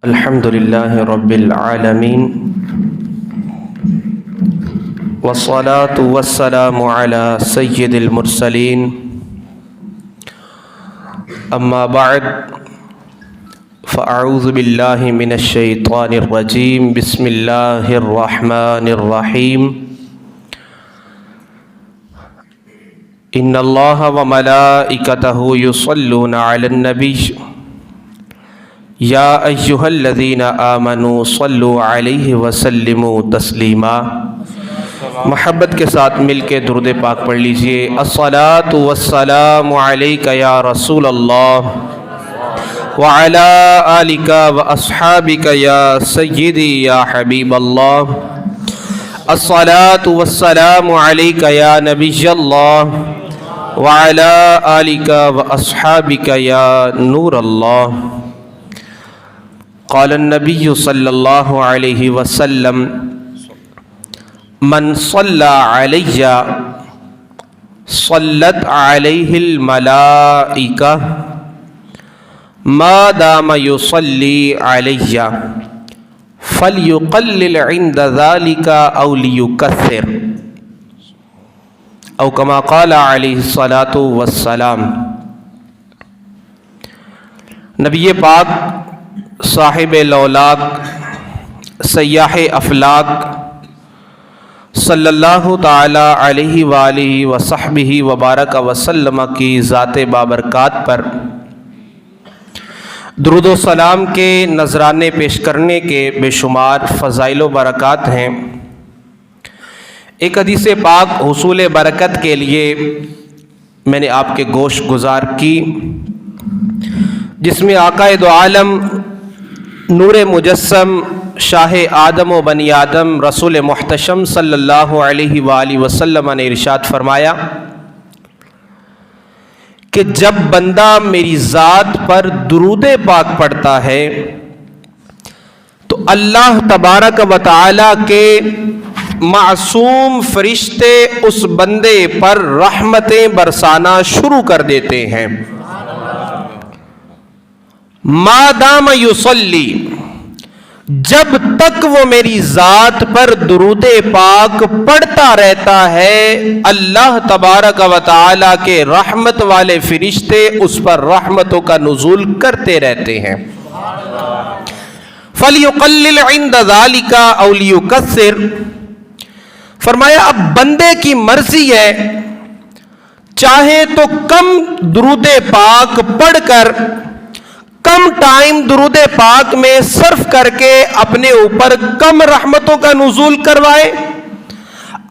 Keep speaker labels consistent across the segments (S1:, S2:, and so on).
S1: الحمد لله رب العالمين والصلاة والسلام على سيد المرسلين أما بعد فأعوذ بالله من الشيطان الرجيم بسم الله الرحمن الرحيم إن الله وملائكته يصلون على النبي یا ایہا الذین آمنوا صلوا علیہ وسلموا تسلیما۔ محبت کے ساتھ مل کے درود پاک پڑھ لیجئے۔ الصلاۃ والسلام علیک یا رسول اللہ وعلی آلک واصحابک یا سیدی یا حبیب اللہ۔ الصلاۃ والسلام علیک یا نبی اللہ وعلی آلک واصحابک یا نور اللہ۔ قال النبی صلی اللہ علیہ وسلم من صلی علی صلت علیہ الملائکہ ما دام یصلی علی فلیقلل عند ذلک او لیکثر او کما قال علیہ الصلاۃ والسلام۔ نبی پاک صاحب لولاک سیاح افلاک صلی اللہ تعالی علیہ وآلہ وصحبہ وبارک وسلم کی ذات بابرکات پر درود و سلام کے نذرانے پیش کرنے کے بے شمار فضائل و برکات ہیں۔ ایک حدیث پاک حصول برکت کے لیے میں نے آپ کے گوش گزار کی، جس میں آقا دو عالم نور مجسم شاہ آدم و بنی آدم رسول محتشم صلی اللہ علیہ وآلہ وسلم نے ارشاد فرمایا کہ جب بندہ میری ذات پر درود پاک پڑھتا ہے تو اللہ تبارک و تعالی کے معصوم فرشتے اس بندے پر رحمتیں برسانا شروع کر دیتے ہیں۔ ما دام یصلی، جب تک وہ میری ذات پر درود پاک پڑھتا رہتا ہے اللہ تبارک و تعالی کے رحمت والے فرشتے اس پر رحمتوں کا نزول کرتے رہتے ہیں۔ فَلْيُقَلِّلْ عِنْدَ ذَلِكَ أَوْ لِيُكَثِّرْ، فرمایا اب بندے کی مرضی ہے، چاہے تو کم درود پاک پڑھ کر کم ٹائم درود پاک میں صرف کر کے اپنے اوپر کم رحمتوں کا نزول کروائے،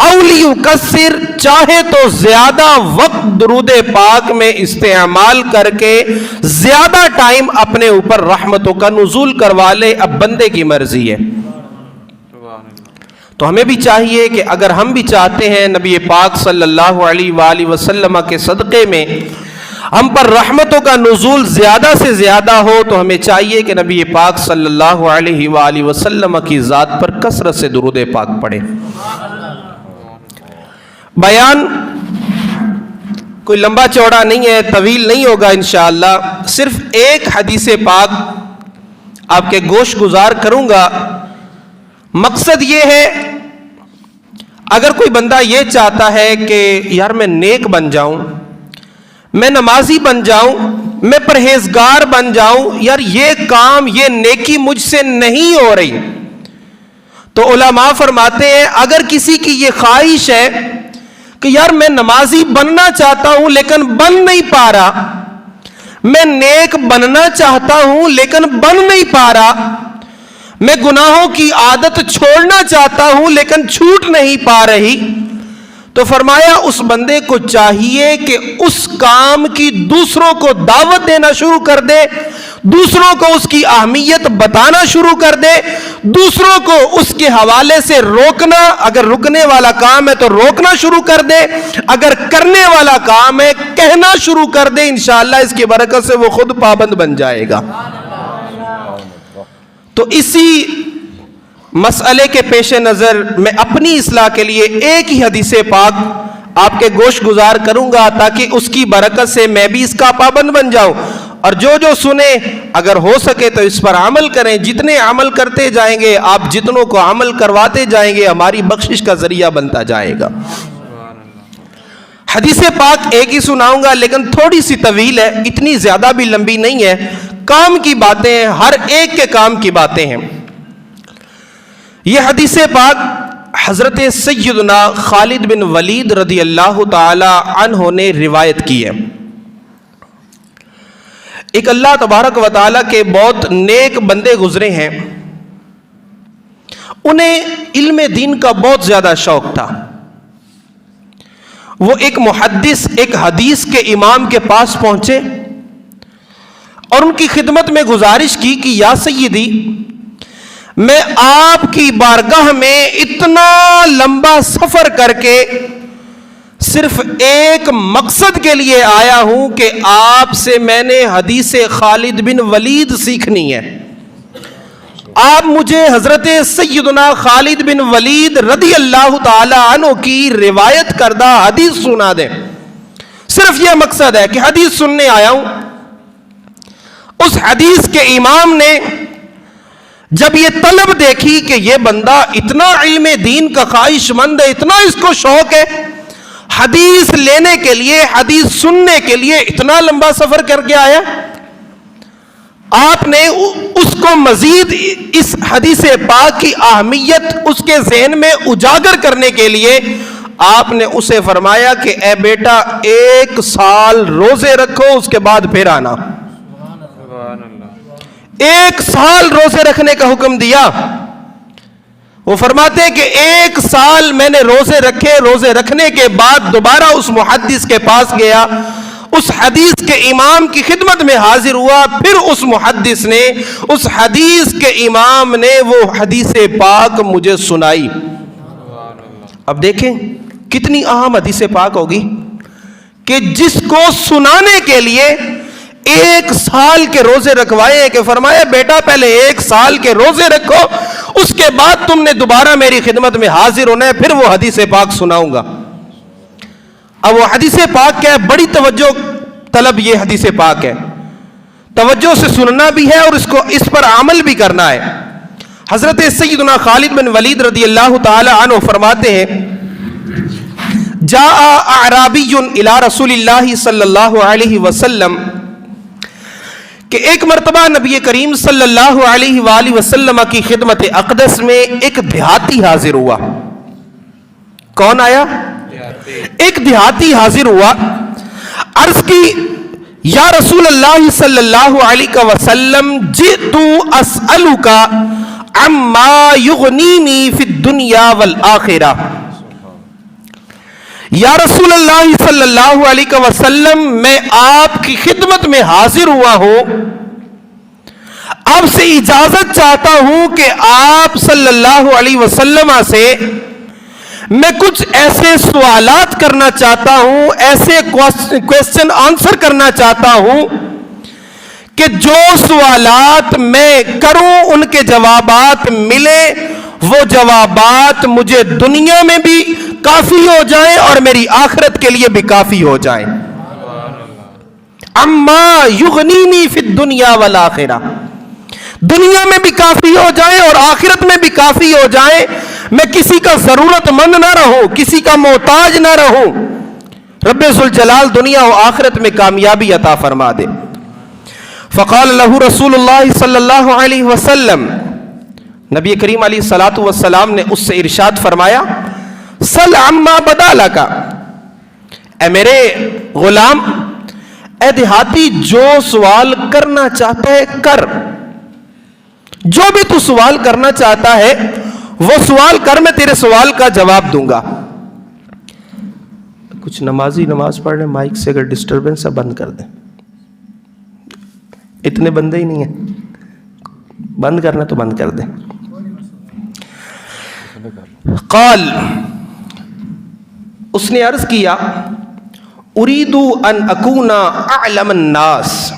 S1: او لیکثر، چاہے تو زیادہ وقت درود پاک میں استعمال کر کے زیادہ ٹائم اپنے اوپر رحمتوں کا نزول کروا لے۔ اب بندے کی مرضی ہے۔ تو ہمیں بھی چاہیے کہ اگر ہم بھی چاہتے ہیں نبی پاک صلی اللہ علیہ وآلہ وسلم کے صدقے میں ہم پر رحمتوں کا نزول زیادہ سے زیادہ ہو، تو ہمیں چاہیے کہ نبی پاک صلی اللہ علیہ وآلہ وسلم کی ذات پر کثرت سے درود پاک پڑھیں۔ بیان کوئی لمبا چوڑا نہیں ہے، طویل نہیں ہوگا انشاءاللہ، صرف ایک حدیث پاک آپ کے گوش گزار کروں گا۔ مقصد یہ ہے، اگر کوئی بندہ یہ چاہتا ہے کہ یار میں نیک بن جاؤں، میں نمازی بن جاؤں، میں پرہیزگار بن جاؤں، یار یہ کام یہ نیکی مجھ سے نہیں ہو رہی، تو علماء فرماتے ہیں اگر کسی کی یہ خواہش ہے کہ یار میں نمازی بننا چاہتا ہوں لیکن بن نہیں پا رہا، میں نیک بننا چاہتا ہوں لیکن بن نہیں پا رہا، میں گناہوں کی عادت چھوڑنا چاہتا ہوں لیکن چھوٹ نہیں پا رہی، تو فرمایا اس بندے کو چاہیے کہ اس کام کی دوسروں کو دعوت دینا شروع کر دے، دوسروں کو اس کی اہمیت بتانا شروع کر دے، دوسروں کو اس کے حوالے سے روکنا، اگر رکنے والا کام ہے تو روکنا شروع کر دے، اگر کرنے والا کام ہے کہنا شروع کر دے، انشاءاللہ اس کی برکت سے وہ خود پابند بن جائے گا۔ تو اسی مسئلے کے پیش نظر میں اپنی اصلاح کے لیے ایک ہی حدیث پاک آپ کے گوش گزار کروں گا تاکہ اس کی برکت سے میں بھی اس کا پابند بن جاؤں اور جو جو سنے اگر ہو سکے تو اس پر عمل کریں. جتنے عمل کرتے جائیں گے آپ جتنوں کو عمل کرواتے جائیں گے ہماری بخشش کا ذریعہ بنتا جائے گا. حدیث پاک ایک ہی سناؤں گا لیکن تھوڑی سی طویل ہے, اتنی زیادہ بھی لمبی نہیں ہے. کام کی باتیں ہیں, ہر ایک کے کام کی باتیں ہیں. یہ حدیث پاک حضرت سیدنا خالد بن ولید رضی اللہ تعالی عنہ نے روایت کی ہے. ایک اللہ تبارک و تعالی کے بہت نیک بندے گزرے ہیں, انہیں علم دین کا بہت زیادہ شوق تھا. وہ ایک محدث, ایک حدیث کے امام کے پاس پہنچے اور ان کی خدمت میں گزارش کی کہ یا سیدی, میں آپ کی بارگاہ میں اتنا لمبا سفر کر کے صرف ایک مقصد کے لیے آیا ہوں کہ آپ سے میں نے حدیث خالد بن ولید سیکھنی ہے. آپ مجھے حضرت سیدنا خالد بن ولید رضی اللہ تعالی عنہ کی روایت کردہ حدیث سنا دیں. صرف یہ مقصد ہے کہ حدیث سننے آیا ہوں. اس حدیث کے امام نے جب یہ طلب دیکھی کہ یہ بندہ اتنا علم دین کا خواہش مند ہے, اتنا اس کو شوق ہے, حدیث لینے کے لیے, حدیث سننے کے لیے اتنا لمبا سفر کر کے آیا, آپ نے اس کو مزید اس حدیث پاک کی اہمیت اس کے ذہن میں اجاگر کرنے کے لیے آپ نے اسے فرمایا کہ اے بیٹا 1 سال روزے رکھو, اس کے بعد پھر آنا. 1 سال روزے رکھنے کا حکم دیا. وہ فرماتے ہیں کہ 1 سال میں نے روزے رکھے, روزے رکھنے کے بعد دوبارہ اس محدث کے پاس گیا, اس حدیث کے امام کی خدمت میں حاضر ہوا. پھر اس محدث نے, اس حدیث کے امام نے وہ حدیث پاک مجھے سنائی. اب دیکھیں کتنی اہم حدیث پاک ہوگی کہ جس کو سنانے کے لیے 1 سال کے روزے رکھوائے, کہ فرمایا بیٹا پہلے 1 سال کے روزے رکھو, اس کے بعد تم نے دوبارہ میری خدمت میں حاضر ہونا ہے, پھر وہ حدیث پاک سناؤں گا. اب وہ حدیث پاک کیا ہے؟ بڑی توجہ طلب یہ حدیث پاک ہے, توجہ سے سننا بھی ہے اور اس پر عمل بھی کرنا ہے. حضرت سیدنا خالد بن ولید رضی اللہ تعالی عنہ فرماتے ہیں جاء اعرابی الی رسول اللہ صلی اللہ علیہ وسلم, کہ ایک مرتبہ نبی کریم صلی اللہ علیہ وآلہ وسلم کی خدمت اقدس میں ایک دیہاتی حاضر ہوا. کون آیا؟ ایک دیہاتی حاضر ہوا. عرض کی یا رسول اللہ صلی اللہ علیہ وسلم جئت اسألک عما یغنینی فی الدنیا والآخرہ. یا رسول اللہ صلی اللہ علیہ وسلم, میں آپ کی خدمت میں حاضر ہوا ہوں, آپ سے اجازت چاہتا ہوں کہ آپ صلی اللہ علیہ وسلم سے میں کچھ ایسے سوالات کرنا چاہتا ہوں, ایسے کوسچن آنسر کرنا چاہتا ہوں کہ جو سوالات میں کروں ان کے جوابات ملے, وہ جوابات مجھے دنیا میں بھی کافی ہو جائیں اور میری آخرت کے لیے بھی کافی ہو جائیں. اما یغنینی فی الدنیا والآخرہ, دنیا میں بھی کافی ہو جائیں اور آخرت میں بھی کافی ہو جائیں, میں کسی کا ضرورت مند نہ رہوں, کسی کا محتاج نہ رہوں. رب ذوالجلال دنیا و آخرت میں کامیابی عطا فرما دے. فقال له رسول اللہ صلی اللہ علیہ وسلم, نبی کریم علیہ الصلوۃ والسلام نے اس سے ارشاد فرمایا سل عما بدا لک, اے میرے غلام, اے دیہاتی, جو سوال کرنا چاہتا ہے کر, جو بھی تو سوال کرنا چاہتا ہے وہ سوال کر, میں تیرے سوال کا جواب دوں گا. کچھ نمازی نماز پڑھ رہے ہیں, مائک سے اگر ڈسٹربنس ہے بند کر دیں, اتنے بندے ہی نہیں ہیں, بند کرنا تو بند کر دیں. قال, اس نے عرض کیا اريد ان اكون اعلم الناس,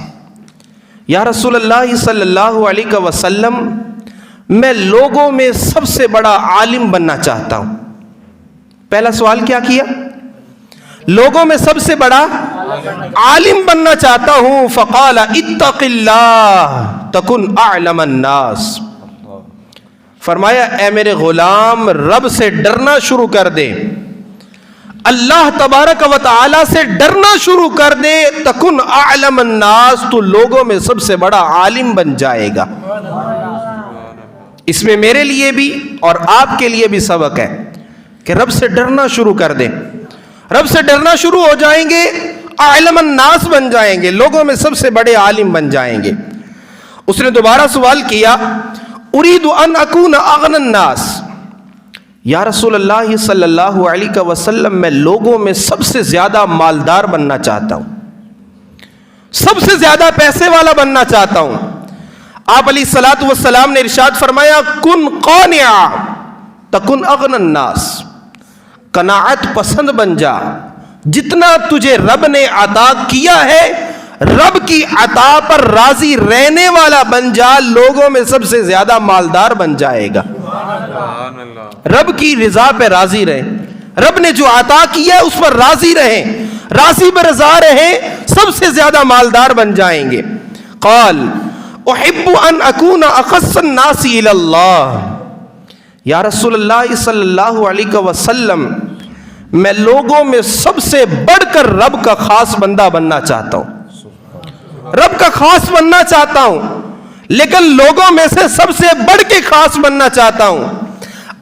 S1: یا رسول اللہ صلی اللہ علیہ وسلم, میں لوگوں میں سب سے بڑا عالم بننا چاہتا ہوں. پہلا سوال کیا کیا؟ لوگوں میں سب سے بڑا عالم بننا چاہتا ہوں. فقال اتق اللہ تکن اعلم الناس. فرمایا اے میرے غلام رب سے ڈرنا شروع کر دے, اللہ تبارک و تعالی سے ڈرنا شروع کر دے. تکن اعلم الناس, تو لوگوں میں سب سے بڑا عالم بن جائے گا. اس میں میرے لیے بھی اور آپ کے لیے بھی سبق ہے کہ رب سے ڈرنا شروع کر دیں. رب سے ڈرنا شروع ہو جائیں گے, اعلم الناس بن جائیں گے, لوگوں میں سب سے بڑے عالم بن جائیں گے. اس نے دوبارہ سوال کیا, اريد ان اكون اغنى الناس. یا رسول اللہ صلی اللہ علیہ وسلم میں لوگوں میں سب سے زیادہ مالدار بننا چاہتا ہوں, سب سے زیادہ پیسے والا بننا چاہتا ہوں. آپ علیہ الصلوۃ والسلام نے ارشاد فرمایا کن قانعا تکن اغنى الناس. قناعت پسند بن جا, جتنا تجھے رب نے عطا کیا ہے رب کی عطا پر راضی رہنے والا بن جا, لوگوں میں سب سے زیادہ مالدار بن جائے گا. رب کی رضا پہ راضی رہیں, رب نے جو عطا کیا ہے اس پر راضی رہیں, راضی پر رضا رہیں, سب سے زیادہ مالدار بن جائیں گے. قال احب ان اکون اخص الناس الی اللہ. یا رسول اللہ صلی اللہ علیہ وسلم میں لوگوں میں سب سے بڑھ کر رب کا خاص بندہ بننا چاہتا ہوں, رب کا خاص بننا چاہتا ہوں, لیکن لوگوں میں سے سب سے بڑھ کے خاص بننا چاہتا ہوں.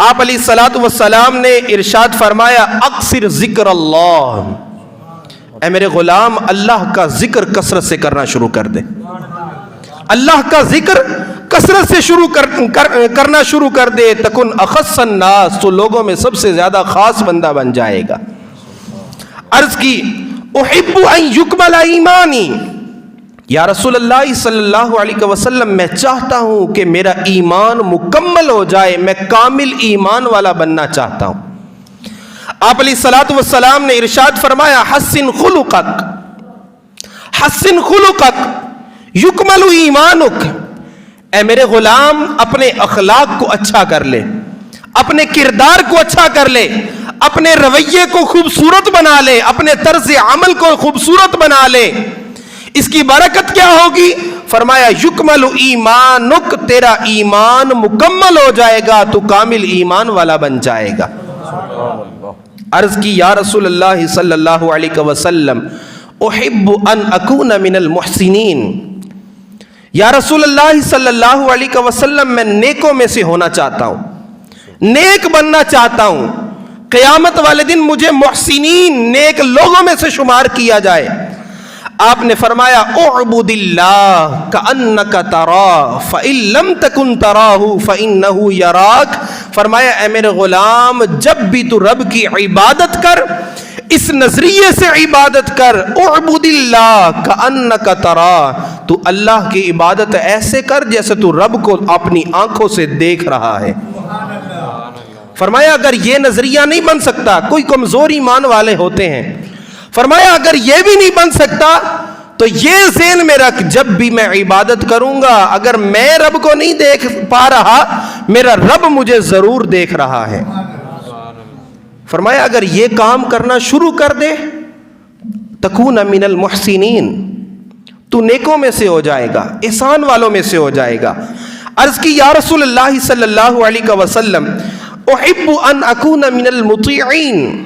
S1: آپ علیہ الصلوۃ والسلام نے ارشاد فرمایا اکثر ذکر اللہ. اے میرے غلام اللہ کا ذکر کثرت سے کرنا شروع کر دے, اللہ کا ذکر کثرت سے کرنا شروع کر دے. تکن اخص الناس, تو لوگوں میں سب سے زیادہ خاص بندہ بن جائے گا. عرض کی احب ان یکمل ایمانی. یا رسول اللہ صلی اللہ علیہ وسلم میں چاہتا ہوں کہ میرا ایمان مکمل ہو جائے, میں کامل ایمان والا بننا چاہتا ہوں. آپ علیہ الصلوۃ والسلام نے ارشاد فرمایا حسن خلقک, حسن خلقک یکمل ایمانک. اے میرے غلام اپنے اخلاق کو اچھا کر لے, اپنے کردار کو اچھا کر لے, اپنے رویے کو خوبصورت بنا لے, اپنے طرز عمل کو خوبصورت بنا لے. اس کی برکت کیا ہوگی؟ فرمایا یکمل ایمانک, تیرا ایمان مکمل ہو جائے گا, تو کامل ایمان والا بن جائے گا. عرض کی یا رسول اللہ صلی اللہ علیہ وسلم احب ان اکون من المحسنین. یا رسول اللہ صلی اللہ علیہ وسلم میں نیکوں میں سے ہونا چاہتا ہوں, نیک بننا چاہتا ہوں. قیامت والے دن مجھے محسنین, نیک لوگوں میں سے شمار کیا جائے. آپ نے فرمایا اعبد اللہ کأنک تراہ فإن لم تکن تراہ فإنہ یراک. فرمایا اے میرے غلام جب بھی تو رب کی عبادت کر, اس نظریے سے عبادت کر, اعبد اللہ کأنک تراہ, تو اللہ کی عبادت ایسے کر جیسے تو رب کو اپنی آنکھوں سے دیکھ رہا ہے. فرمایا اگر یہ نظریہ نہیں بن سکتا, کوئی کمزور ایمان والے ہوتے ہیں, فرمایا اگر یہ بھی نہیں بن سکتا تو یہ ذہن میں رکھ جب بھی میں عبادت کروں گا اگر میں رب کو نہیں دیکھ پا رہا, میرا رب مجھے ضرور دیکھ رہا ہے. فرمایا اگر یہ کام کرنا شروع کر دے تکون من المحسنین, تو نیکوں میں سے ہو جائے گا, احسان والوں میں سے ہو جائے گا. عرض کی یا رسول اللہ صلی اللہ علیہ وسلم احب ان اکون من المطیعین.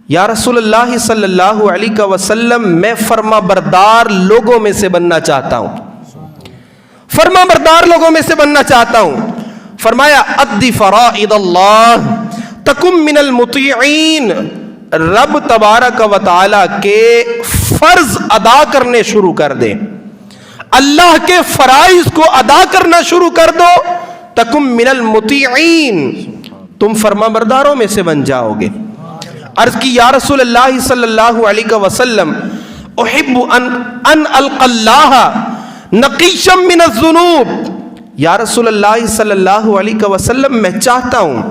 S1: یا رسول اللہ صلی اللہ علیہ وسلم میں فرما بردار لوگوں میں سے بننا چاہتا ہوں, فرما بردار لوگوں میں سے بننا چاہتا ہوں. فرمایا ادی فرائض اللہ تکن من المطیعین. رب تبارک و تعالی کے فرض ادا کرنے شروع کر دے, اللہ کے فرائض کو ادا کرنا شروع کر دو, تکن من المطیعین, تم فرما برداروں میں سے بن جاؤ گے. عرض کی یا رسول اللہ صلی اللہ علیہ وسلم احب ان القى اللہ نقیشا من الذنوب. یا رسول اللہ صلی اللہ علیہ وسلم میں چاہتا ہوں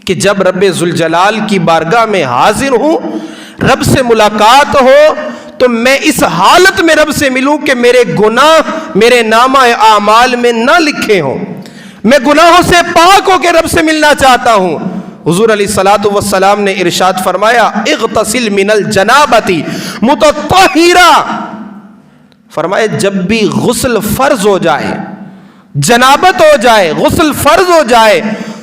S1: کہ جب رب ذوالجلال کی بارگاہ میں حاضر ہوں, رب سے ملاقات ہو, تو میں اس حالت میں رب سے ملوں کہ میرے گناہ میرے نامہ اعمال میں نہ لکھے ہوں. میں گناہوں سے پاک ہو کے رب سے ملنا چاہتا ہوں. حضور علیہ الصلوۃ والسلام نے ارشاد فرمایا اغتسل من الجنابتی متطہرا، فرمایا جب بھی غسل فرض ہو جائے، جنابت ہو جائے، غسل فرض ہو جائے،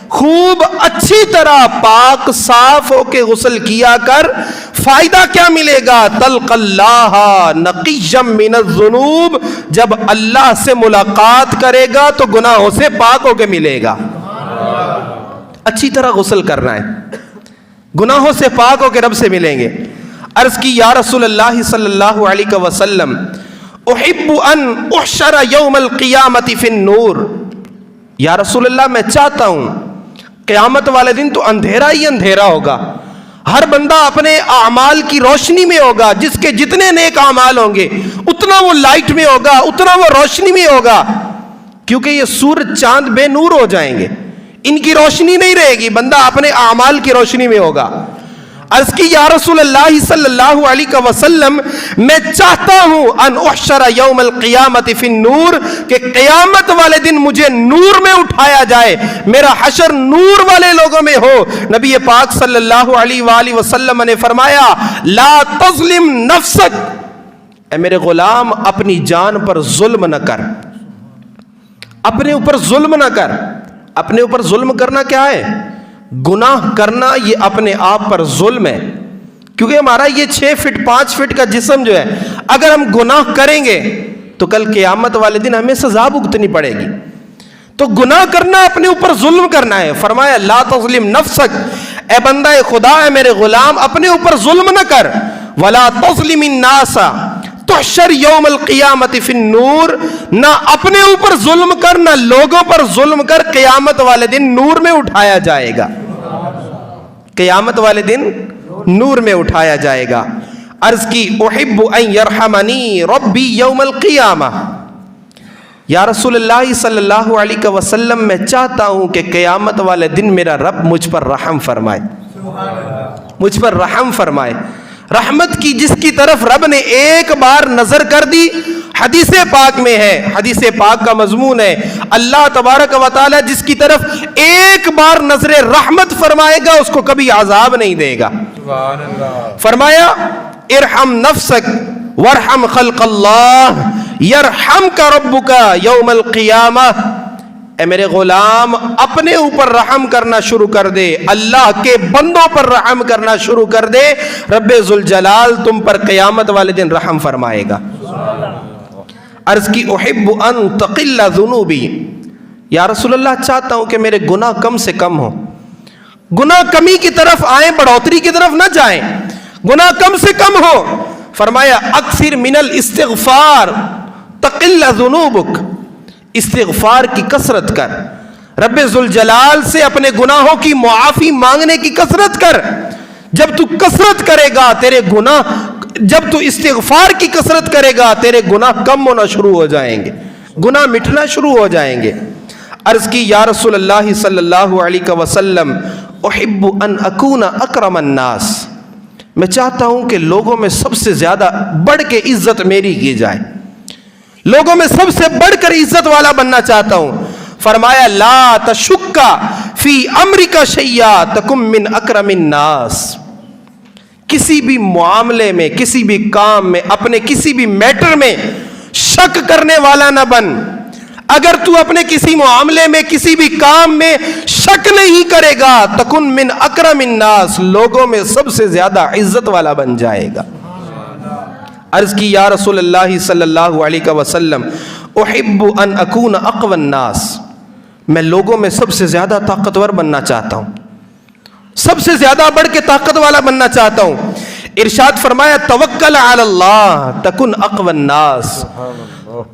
S1: خوب اچھی طرح پاک صاف ہو کے غسل کیا کر۔ فائدہ کیا ملے گا؟ تلق اللہ نقیا من الذنوب، جب اللہ سے ملاقات کرے گا تو گناہوں سے پاک ہو کے ملے گا۔ اچھی طرح غسل کرنا ہے، گناہوں سے پاک ہو کے رب سے ملیں گے۔ عرض کی یا رسول اللہ صلی اللہ علیہ وسلم احب ان احشر یوم القیامت فی النور، یا رسول اللہ میں چاہتا ہوں قیامت والے دن تو اندھیرا ہی اندھیرا ہوگا، ہر بندہ اپنے اعمال کی روشنی میں ہوگا، جس کے جتنے نیک اعمال ہوں گے اتنا وہ لائٹ میں ہوگا، اتنا وہ روشنی میں ہوگا، کیونکہ یہ سورج چاند بے نور ہو جائیں گے، ان کی روشنی نہیں رہے گی، بندہ اپنے اعمال کی روشنی میں ہوگا۔ عرض کی یا رسول اللہ صلی اللہ علیہ وسلم میں چاہتا ہوں ان احشر یوم القیامت فی النور، کہ قیامت والے دن مجھے نور میں اٹھایا جائے، میرا حشر نور والے لوگوں میں ہو۔ نبی پاک صلی اللہ علیہ وآلہ وسلم نے فرمایا لا تظلم نفسک، اے میرے غلام اپنی جان پر ظلم نہ کر، اپنے اوپر ظلم نہ کر۔ اپنے اوپر ظلم کرنا کیا ہے؟ گناہ کرنا، یہ اپنے آپ پر ظلم ہے، کیونکہ ہمارا یہ 6 فٹ 5 فٹ کا جسم جو ہے، اگر ہم گناہ کریں گے تو کل قیامت والے دن ہمیں سزا بھگتنی پڑے گی۔ تو گناہ کرنا اپنے اوپر ظلم کرنا ہے۔ فرمایا لا تظلم نفسک، اے بندہ خدا، ہے میرے غلام اپنے اوپر ظلم نہ کر، ولا تظلم الناس تحشر یوم القیامت فی النور، نہ اپنے اوپر ظلم کر نہ لوگوں پر ظلم کر، قیامت والے دن نور میں اٹھایا جائے گا، قیامت والے دن نور میں اٹھایا جائے گا۔ عرض کی احب ان یرحمنی ربی یوم القیامہ، یا رسول اللہ صلی اللہ علیہ وسلم میں چاہتا ہوں کہ قیامت والے دن میرا رب مجھ پر رحم فرمائے، مجھ پر رحم فرمائے۔ رحمت کی جس کی طرف رب نے ایک بار نظر کر دی، حدیث پاک میں ہے، حدیث پاک کا مضمون ہے، اللہ تبارک و تعالی جس کی طرف ایک بار نظر رحمت فرمائے گا اس کو کبھی عذاب نہیں دے گا۔ فرمایا ارحم نفسک وارحم خلق اللہ یرحمک ربک یوم القیامہ، اے میرے غلام اپنے اوپر رحم کرنا شروع کر دے، اللہ کے بندوں پر رحم کرنا شروع کر دے، رب ذوالجلال تم پر قیامت والے دن رحم فرمائے گا۔ عرض کی احب ان تقل ذنوبی، یا رسول اللہ چاہتا ہوں کہ میرے گناہ کم سے کم ہو، گناہ کمی کی طرف آئیں، بڑھوتری کی طرف نہ جائیں، گناہ کم سے کم ہو۔ فرمایا اکثر من الاستغفار تقل ذنوبک، استغفار کی کثرت کر، رب ذوالجلال سے اپنے گناہوں کی معافی مانگنے کی کثرت کر۔ جب تو کثرت کرے گا تیرے گناہ، جب تو استغفار کی کثرت کرے گا تیرے گناہ کم ہونا شروع ہو جائیں گے، گناہ مٹنا شروع ہو جائیں گے۔ عرض کی یا رسول اللہ صلی اللہ علیہ وسلم احب ان اکون اکرم الناس، میں چاہتا ہوں کہ لوگوں میں سب سے زیادہ بڑھ کے عزت میری کی جائے، لوگوں میں سب سے بڑھ کر عزت والا بننا چاہتا ہوں۔ فرمایا لا تشک فی امرک شیئا تکن من اکرم الناس، کسی بھی معاملے میں، کسی بھی کام میں، اپنے کسی بھی میٹر میں شک کرنے والا نہ بن۔ اگر تو اپنے کسی معاملے میں، کسی بھی کام میں شک نہیں کرے گا تکن من اکرم الناس، لوگوں میں سب سے زیادہ عزت والا بن جائے گا۔ عرض کی یا رسول اللہ صلی اللہ علیہ وسلم احب ان اکون اقوی الناس، میں لوگوں میں سب سے زیادہ طاقتور بننا چاہتا ہوں، سب سے زیادہ بڑھ کے طاقت والا بننا چاہتا ہوں۔ ارشاد فرمایا توکل علی اللہ تکن اقوی الناس،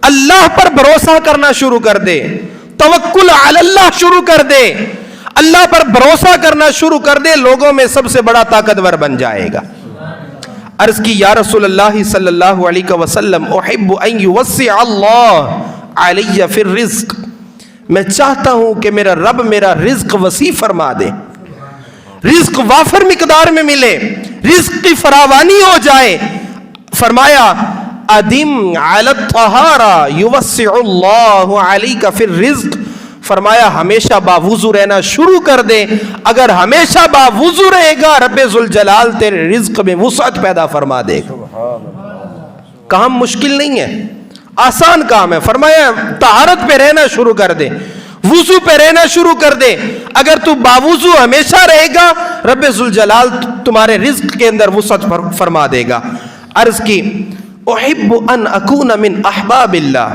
S1: اللہ پر بھروسہ کرنا شروع کر دے، توکل علی اللہ شروع کر دے، اللہ پر بھروسہ کرنا شروع کر دے، لوگوں میں سب سے بڑا طاقتور بن جائے گا۔ عرض کی یا رسول اللہ صلی اللہ علیہ وسلم احب ان یوسع اللہ علی فی الرزق، میں چاہتا ہوں کہ میرا رب میرا رزق وسیع فرما دے، رزق وافر مقدار میں ملے، رزق کی فراوانی ہو جائے۔ فرمایا ادم علی الطہارہ یوسع اللہ علیک فی الرزق، فرمایا ہمیشہ باوضو رہنا شروع کر دے. اگر ہمیشہ باوضو رہے گا رب ذوالجلال تیرے رزق میں وسعت پیدا فرما دے گا. کام مشکل نہیں ہے, آسان کام ہے. فرمایا طہارت پہ رہنا شروع کر دے, وضو پہ رہنا شروع کر دے. اگر تو باوضو ہمیشہ رہے گا رب ذوالجلال تمہارے رزق کے اندر وسعت فرما دے گا. عرض کی احب ان اکون من احباب اللہ,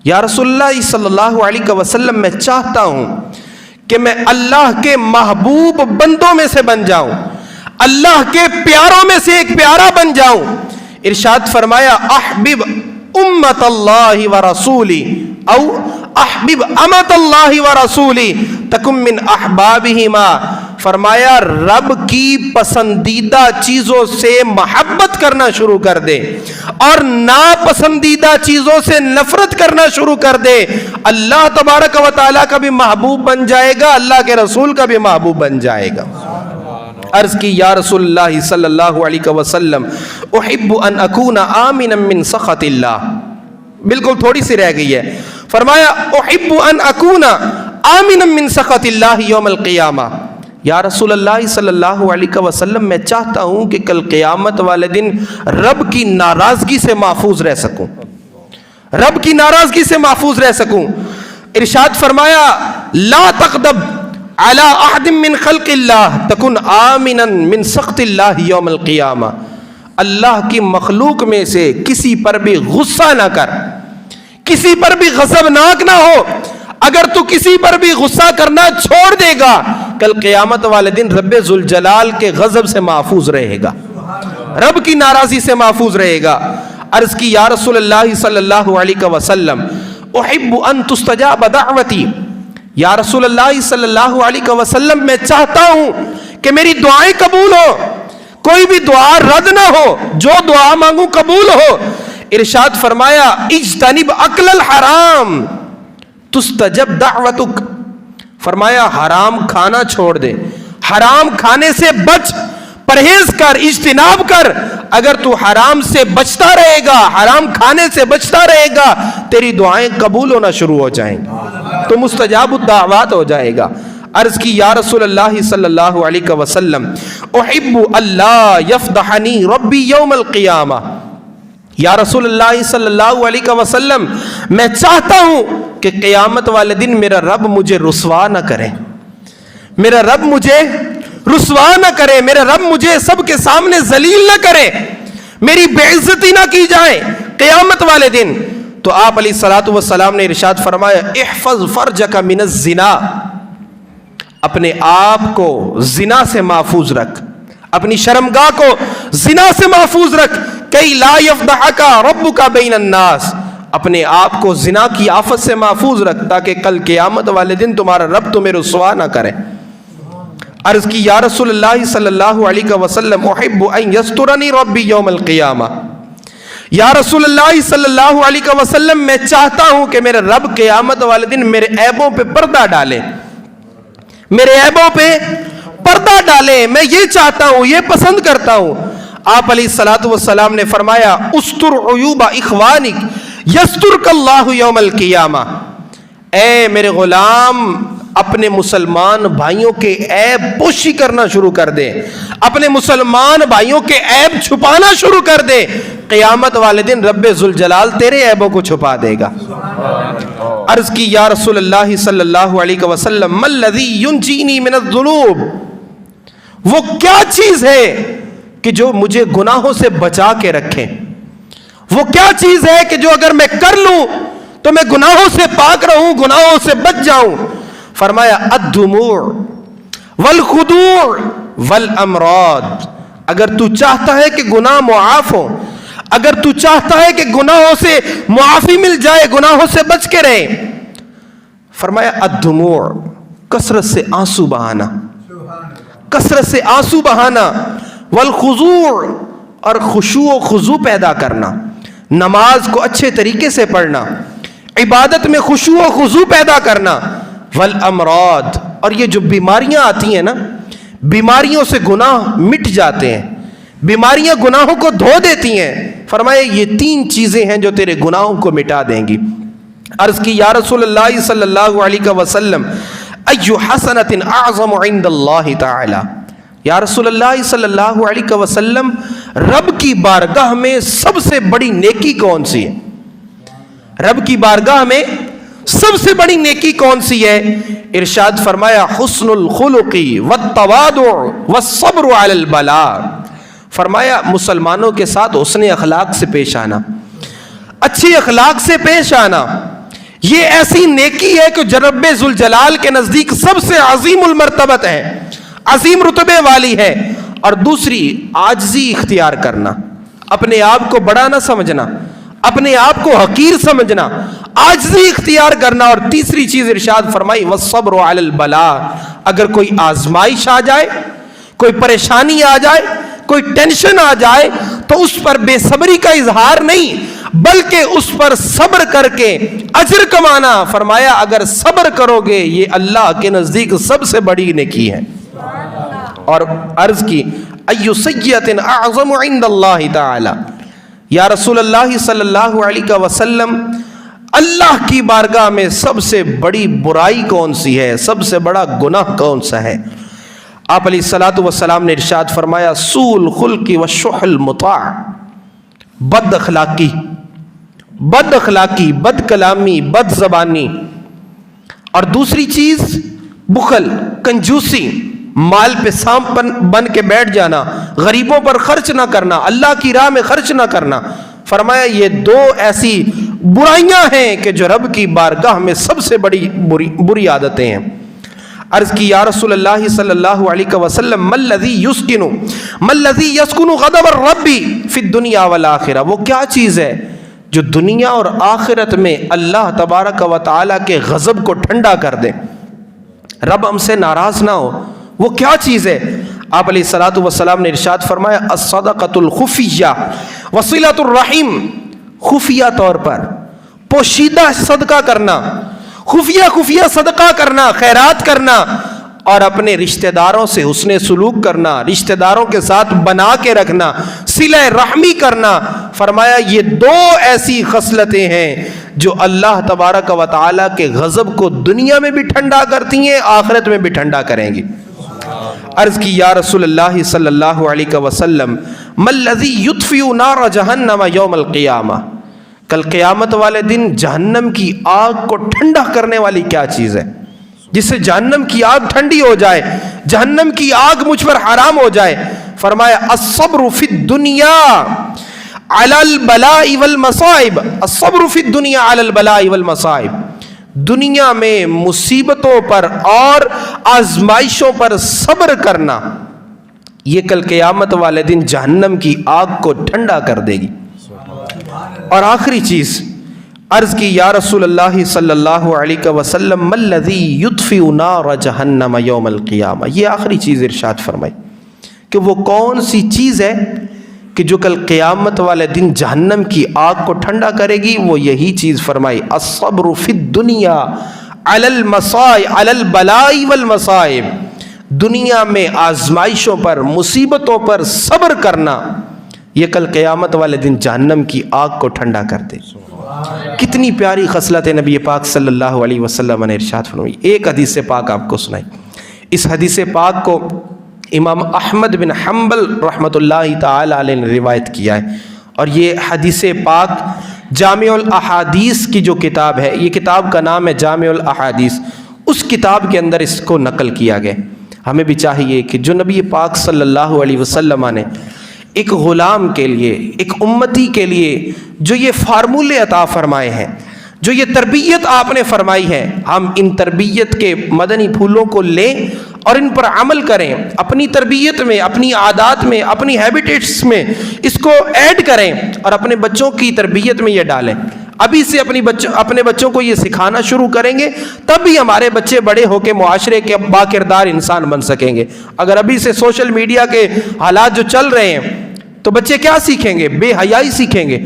S1: یا رسول اللہ صلی اللہ علیہ وسلم میں چاہتا ہوں کہ میں اللہ کے محبوب بندوں میں سے بن جاؤں, اللہ کے پیاروں میں سے ایک پیارا بن جاؤں. ارشاد فرمایا احبب امت اللہ و رسولی او احبب امت اللہ و رسولی تکم من احبابہما. فرمایا رب کی پسندیدہ چیزوں سے محبت کرنا شروع کر دے اور ناپسندیدہ چیزوں سے نفرت کرنا شروع کر دے. اللہ تبارک و تعالیٰ کا بھی محبوب بن جائے گا, اللہ کے رسول کا بھی محبوب بن جائے گا. عرض کی یا رسول اللہ صلی اللہ علیہ وسلم احب ان اکون آمنا من سخط اللہ. بالکل تھوڑی سی رہ گئی ہے. فرمایا احب ان اکون آمنا من سخط اللہ یوم القیامہ. یا رسول اللہ صلی اللہ علیہ وسلم میں چاہتا ہوں کہ کل قیامت والے دن رب کی ناراضگی سے محفوظ رہ سکوں, رب کی ناراضگی سے محفوظ رہ سکوں. ارشاد فرمایا لا تغضب علی احد من خلق اللہ تکن آمنا من سخط اللہ یوم القیامہ. اللہ کی مخلوق میں سے کسی پر بھی غصہ نہ کر, کسی پر بھی غضبناک نہ ہو. اگر تو کسی پر بھی غصہ کرنا چھوڑ دے گا کل قیامت والے دن رب ذوالجلال کے غضب سے محفوظ رہے گا, رب کی ناراضی سے محفوظ رہے گا. عرض کی یا رسول اللہ صلی اللہ علیہ وسلم احب ان تستجاب دعوتی. یا رسول اللہ صلی اللہ علیہ وسلم میں چاہتا ہوں کہ میری دعائیں قبول ہو, کوئی بھی دعا رد نہ ہو, جو دعا مانگوں قبول ہو. ارشاد فرمایا اجتنب اکل الحرام تستجب دعوتک. فرمایا حرام کھانا چھوڑ دے, حرام کھانے سے بچ, پرہیز کر, اجتناب کر. اگر تو حرام سے بچتا رہے گا, حرام کھانے سے بچتا رہے گا, تیری دعائیں قبول ہونا شروع ہو جائیں گی, تو مستجاب الدعوات ہو جائے گا. عرض کی یا رسول اللہ صلی اللہ علیہ وسلم احب اللہ یفضحنی ربی یوم القیامہ. یا رسول اللہ صلی اللہ علیہ وسلم میں چاہتا ہوں کہ قیامت والے دن میرا رب مجھے رسوا نہ کرے, میرا رب مجھے رسوا نہ کرے, میرا رب مجھے سب کے سامنے ذلیل نہ کرے, میری بے عزتی نہ کی جائے قیامت والے دن. تو آپ علیہ الصلوۃ والسلام نے ارشاد فرمایا احفظ فرجک من الزنا. اپنے آپ کو زنا سے محفوظ رکھ, اپنی شرمگاہ کو زنا سے محفوظ رکھ. کئی لا یفضحک ربک بین الناس. اپنے آپ کو زنا کی آفت سے محفوظ رکھ تاکہ کل قیامت والے دن تمہارا رب تمہیں رسوا نہ کرے. عرض کی یا رسول اللہ صلی اللہ علیہ وسلم احب ان یسترنی ربی یوم القیامہ. یا رسول اللہ صلی اللہ علیہ وسلم میں چاہتا ہوں کہ میرے رب قیامت والے دن میرے عیبوں پہ پردہ ڈالے, میرے عیبوں پہ پردہ ڈالے. میں یہ چاہتا ہوں, یہ پسند کرتا ہوں. آپ علیہ الصلوۃ والسلام نے فرمایا استر عیوب اخوانک یسترک اللہ یوم القیامہ. اے میرے غلام اپنے مسلمان بھائیوں کے عیب پوشی کرنا شروع کر دے, اپنے مسلمان بھائیوں کے عیب چھپانا شروع کر دے. قیامت والے دن رب ذوالجلال تیرے عیبوں کو چھپا دے گا. عرض کی یا رسول اللہ صلی اللہ علیہ وسلم ما الذی ینجینی من الذنوب. وہ کیا چیز ہے کہ جو مجھے گناہوں سے بچا کے رکھے, وہ کیا چیز ہے کہ جو اگر میں کر لوں تو میں گناہوں سے پاک رہوں, گناہوں سے بچ جاؤں. فرمایا الدموع والخضوع والامراض. اگر تو چاہتا ہے کہ گناہ معاف ہو, اگر تو چاہتا ہے کہ گناہوں سے معافی مل جائے, گناہوں سے بچ کے رہے, فرمایا الدموع کثرت سے آنسو بہانا, کثرت سے آنسو بہانا. والخضوع اور خشوع و خضوع پیدا کرنا, نماز کو اچھے طریقے سے پڑھنا, عبادت میں خشوع و خضوع پیدا کرنا. والامراض اور یہ جو بیماریاں آتی ہیں نا, بیماریوں سے گناہ مٹ جاتے ہیں, بیماریاں گناہوں کو دھو دیتی ہیں. فرمایا یہ 3 چیزیں ہیں جو تیرے گناہوں کو مٹا دیں گی. عرض کی یا رسول اللہ صلی اللہ علیہ وسلم ای حسنۃ اعظم عند اللہ تعالی، یا رسول اللہ صلی اللہ علیہ وسلم رب کی بارگاہ میں سب سے بڑی نیکی کون سی ہے؟ رب کی بارگاہ میں سب سے بڑی نیکی کون سی ہے؟ ارشاد فرمایا حسن الخلق والتواضع والصبر علی البلاء، فرمایا مسلمانوں کے ساتھ حسن اخلاق سے پیش آنا، اچھی اخلاق سے پیش آنا، یہ ایسی نیکی ہے کہ رب ذوالجلال کے نزدیک سب سے عظیم المرتبت ہے، عظیم رتبے والی ہے۔ اور دوسری عاجزی اختیار کرنا، اپنے آپ کو بڑا نہ سمجھنا، اپنے آپ کو حقیر سمجھنا، عاجزی اختیار کرنا۔ اور تیسری چیز ارشاد فرمائی والصبر علی البلاء، اگر کوئی آزمائش آ جائے، کوئی پریشانی آ جائے، کوئی ٹینشن آ جائے تو اس پر بے صبری کا اظہار نہیں بلکہ اس پر صبر کر کے اجر کمانا۔ فرمایا اگر صبر کرو گے یہ اللہ کے نزدیک سب سے بڑی نیکی ہے۔ اور عرض کی ای سیئۃ اعظم عند اللہ تعالی، یا رسول اللہ صلی اللہ علیہ وسلم اللہ کی بارگاہ میں سب سے بڑی برائی کون سی ہے، سب سے بڑا گناہ کون سا ہے؟ آپ علیہ الصلوۃ والسلام نے ارشاد فرمایا سوء الخلق والشح المطاع، بد اخلاقی، بد اخلاقی، بد کلامی، بد زبانی۔ اور دوسری چیز بخل، کنجوسی، مال پہ سانپ بن کے بیٹھ جانا، غریبوں پر خرچ نہ کرنا، اللہ کی راہ میں خرچ نہ کرنا۔ فرمایا یہ دو ایسی برائیاں ہیں کہ جو رب کی بارگاہ میں سب سے بڑی بری عادتیں ہیں۔ عرض کی یا رسول اللہ صلی اللہ علیہ وسلم ما الذی یسکن غضب الرب فی الدنیا والآخرہ، وہ کیا چیز ہے جو دنیا اور آخرت میں اللہ تبارک و تعالی کے غضب کو ٹھنڈا کر دے، رب ہم سے ناراض نہ ہو، وہ کیا چیز ہے؟ آپ علیہ الصلوۃ والسلام نے ارشاد فرمایا الصدقۃ الخفیہ وصلۃ الرحم، خفیہ طور پر پوشیدہ صدقہ کرنا، خفیہ صدقہ کرنا، خیرات کرنا، اور اپنے رشتہ داروں سے حسن سلوک کرنا، رشتہ داروں کے ساتھ بنا کے رکھنا، صلہ رحمی کرنا۔ فرمایا یہ دو ایسی خصلتیں ہیں جو اللہ تبارک و تعالی کے غضب کو دنیا میں بھی ٹھنڈا کرتی ہیں، آخرت میں بھی ٹھنڈا کریں گی۔ عرض کی یا رسول اللہ صلی اللہ علیہ وسلم ما الذی یطفئ نار جہنم یوم القیامہ، کل قیامت والے دن جہنم کی آگ کو ٹھنڈا کرنے والی کیا چیز ہے جس سے جہنم کی آگ ٹھنڈی ہو جائے، جہنم کی آگ مجھ پر حرام ہو جائے؟ فرمایا الصبر فی الدنیا علی البلاء والمصائب، الصبر فی الدنیا علی البلاء والمصائب، دنیا میں مصیبتوں پر اور آزمائشوں پر صبر کرنا یہ کل قیامت والے دن جہنم کی آگ کو ٹھنڈا کر دے گی۔ اور آخری چیز عرض کی یا رسول اللہ صلی اللہ علیہ وسلم ما الذی یطفئ نار جہنم یوم القیامہ، یہ آخری چیز ارشاد فرمائی کہ وہ کون سی چیز ہے کہ جو کل قیامت والے دن جہنم کی آگ کو ٹھنڈا کرے گی؟ وہ یہی چیز فرمائی الصبر فی الدنیا علی المصائب علی البلاء والمصائب، دنیا میں آزمائشوں پر، مصیبتوں پر صبر کرنا یہ کل قیامت والے دن جہنم کی آگ کو ٹھنڈا کر دے۔ کتنی پیاری خصلت نبی پاک صلی اللہ علیہ وسلم نے ارشاد فرمائی۔ ایک حدیث پاک آپ کو سنائی، اس حدیث پاک کو امام احمد بن حنبل رحمۃ اللہ تعالی علیہ نے روایت کیا ہے، اور یہ حدیث پاک جامع الاحادیث کی جو کتاب ہے، یہ کتاب کا نام ہے جامع الاحادیث، اس کتاب کے اندر اس کو نقل کیا گیا۔ ہمیں بھی چاہیے کہ جو نبی پاک صلی اللہ علیہ وسلم نے ایک غلام کے لیے، ایک امتی کے لیے جو یہ فارمولے عطا فرمائے ہیں، جو یہ تربیت آپ نے فرمائی ہے، ہم ان تربیت کے مدنی پھولوں کو لیں اور ان پر عمل کریں، اپنی تربیت میں، اپنی عادات میں، اپنی ہیبٹس میں اس کو ایڈ کریں اور اپنے بچوں کی تربیت میں یہ ڈالیں۔ ابھی سے اپنے بچوں کو یہ سکھانا شروع کریں گے تب بھی ہمارے بچے بڑے ہو کے معاشرے کے با کردار انسان بن سکیں گے۔ اگر ابھی سے سوشل میڈیا کے حالات جو چل رہے ہیں تو بچے کیا سیکھیں گے؟ بے حیائی سیکھیں گے۔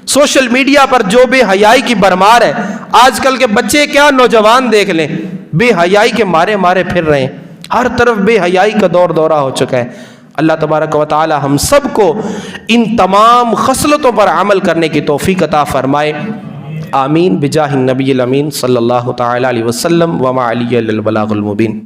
S1: سوشل میڈیا پر جو بے حیائی کی بھرمار ہے، آج کل کے بچے کیا نوجوان دیکھ لیں، بے حیائی کے مارے پھر رہے ہیں، ہر طرف بے حیائی کا دور دورہ ہو چکا ہے۔ اللہ تبارک و تعالی ہم سب کو ان تمام خصلتوں پر عمل کرنے کی توفیق عطا فرمائے۔ آمین بجاہ النبی الامین صلی اللہ تعالی علیہ وسلم وما علی البلاغ المبین۔